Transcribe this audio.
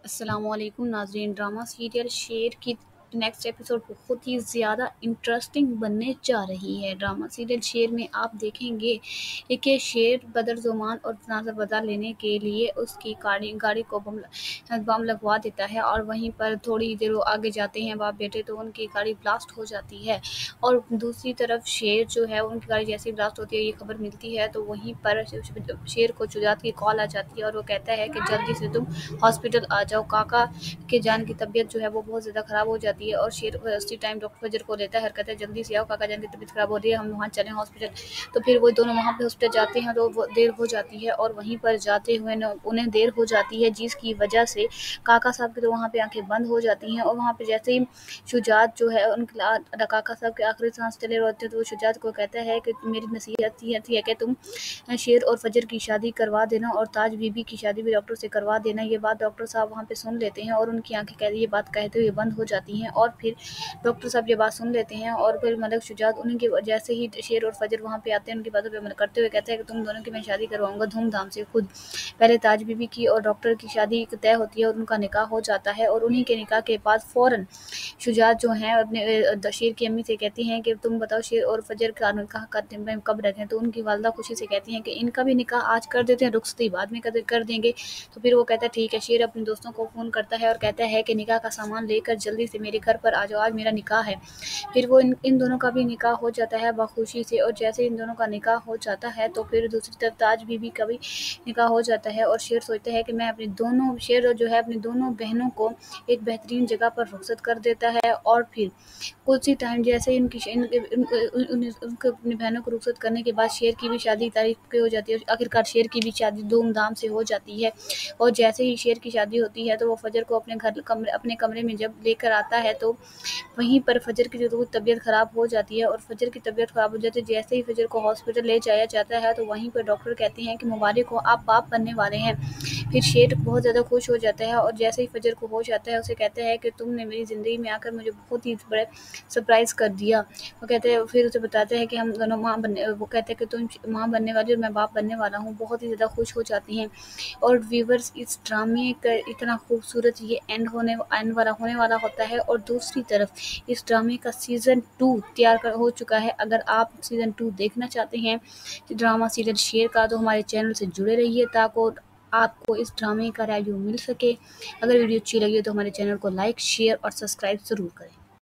अस्सलामुअलैकुम नाज़रीन। Drama serial शेर की नेक्स्ट एपिसोड बहुत ही ज़्यादा इंटरेस्टिंग बनने जा रही है। ड्रामा सीरियल शेर में आप देखेंगे कि शेर बदरज़ुबान और तनाज़ा बदला लेने के लिए उसकी गाड़ी को बम लगवा देता है और वहीं पर थोड़ी देर वो आगे जाते हैं बाप बेटे तो उनकी गाड़ी ब्लास्ट हो जाती है। और दूसरी तरफ शेर जो है उनकी गाड़ी जैसे ही ब्लास्ट होती है ये खबर मिलती है तो वहीं पर शेर को शुजात की कॉल आ जाती है और वो कहता है कि जल्दी से तुम हॉस्पिटल आ जाओ, काका के जान की तबीयत जो है वो बहुत ज़्यादा ख़राब हो जाती है। और शेर उसी टाइम डॉक्टर फजर को लेता है और कहता है जल्दी से आओ, काका जान की तबीयत ख़राब हो रही है, हम वहाँ चलें हॉस्पिटल। तो फिर वो दोनों वहाँ पे हॉस्पिटल जाते हैं तो वो देर हो जाती है और वहीं पर जाते हुए उन्हें देर हो जाती है जिसकी वजह से काका साहब की तो वहाँ पे आंखें बंद हो जाती हैं। और वहाँ पे जैसे ही शुजात जो है उनके काका साहब के आखिरी सांस चले होते हैं तो वो शुजात को कहता है कि मेरी नसीहत ये है कि तुम शेर और फजर की शादी करवा देना और ताज बीबी की शादी भी डॉक्टर से करवा देना। ये बात डॉक्टर साहब वहाँ पे सुन लेते हैं और उनकी आंखें ये बात कहते हुए बंद हो जाती हैं। और फिर डॉक्टर साहब ये बात सुन लेते हैं और फिर मलक शुजात उनकी जैसे ही शेर और फजर वहाँ पे आते हैं उनकी बातों पे अमल करते हुए कहते हैं कि तुम दोनों की मैं शादी करवाऊंगा धूमधाम से खुद। पहले ताज बीबी की और डॉक्टर की शादी तय होती है और उनका निकाह हो जाता है। और उन्हीं के निकाह के बाद फ़ौरन शुजात जो हैं अपने शेर की अम्मी से कहती हैं कि तुम बताओ शेर और फजर का निकाह कब रखें। तो उनकी वालदा खुशी से कहती हैं कि इनका भी निकाह आज कर देते हैं, रुखसती बाद में कर देंगे। तो फिर वो कहता है ठीक है। शेर अपने दोस्तों को फ़ोन करता है और कहता है कि निकाह का सामान लेकर जल्दी से मेरे घर पर आ जाओ, आज मेरा निकाह है। फिर वो इन दोनों का भी निकाह हो जाता है बखुशी से। और जैसे इन दोनों का निकाह हो जाता है तो फिर दूसरी तरफ ताज बीबी का भी निकाह हो जाता है। और शेर सोचता है कि मैं शेर जो है अपनी दोनों बहनों को एक बेहतरीन जगह पर रुखसत कर देता है। और फिर कुछ ही टाइम जैसे ही उनके अपनी बहनों को रुखसत करने के बाद शेर की भी शादी तारीख पे हो जाती है। आखिरकार शेर की भी शादी धूमधाम से हो जाती है। और जैसे ही शेर की शादी होती है तो वो फजर को अपने कमरे में जब लेकर आता है तो वहीं पर फजर की जो तबीयत ख़राब हो जाती है। और फजर की तबीयत ख़राब हो जाती है जैसे ही फजर को हॉस्पिटल ले जाया जाता है तो वहीं पर डॉक्टर कहते हैं कि मुबारक हो, आप बाप बनने वाले हैं। फिर शेर बहुत ज़्यादा खुश हो जाता है और जैसे ही फजर को होश आता है उसे कहता है कि तुमने मेरी ज़िंदगी में आकर मुझे बहुत ही बड़ा सरप्राइज़ कर दिया। वो कहते हैं फिर उसे बताते हैं कि हम दोनों वो कहते हैं कि तुम माँ बनने वाली और मैं बाप बनने वाला हूँ। बहुत ही ज़्यादा खुश हो जाती हैं। और व्यूवर्स इस ड्रामे का इतना खूबसूरत ये एंड वाला होने वाला होता है। और दूसरी तरफ इस ड्रामे का सीज़न 2 हो चुका है। अगर आप सीज़न 2 देखना चाहते हैं ड्रामा सीरियल शेर का तो हमारे चैनल से जुड़े रहिए ताकि आपको इस ड्रामे का रिव्यू मिल सके। अगर वीडियो अच्छी लगी हो तो हमारे चैनल को लाइक शेयर और सब्सक्राइब ज़रूर करें।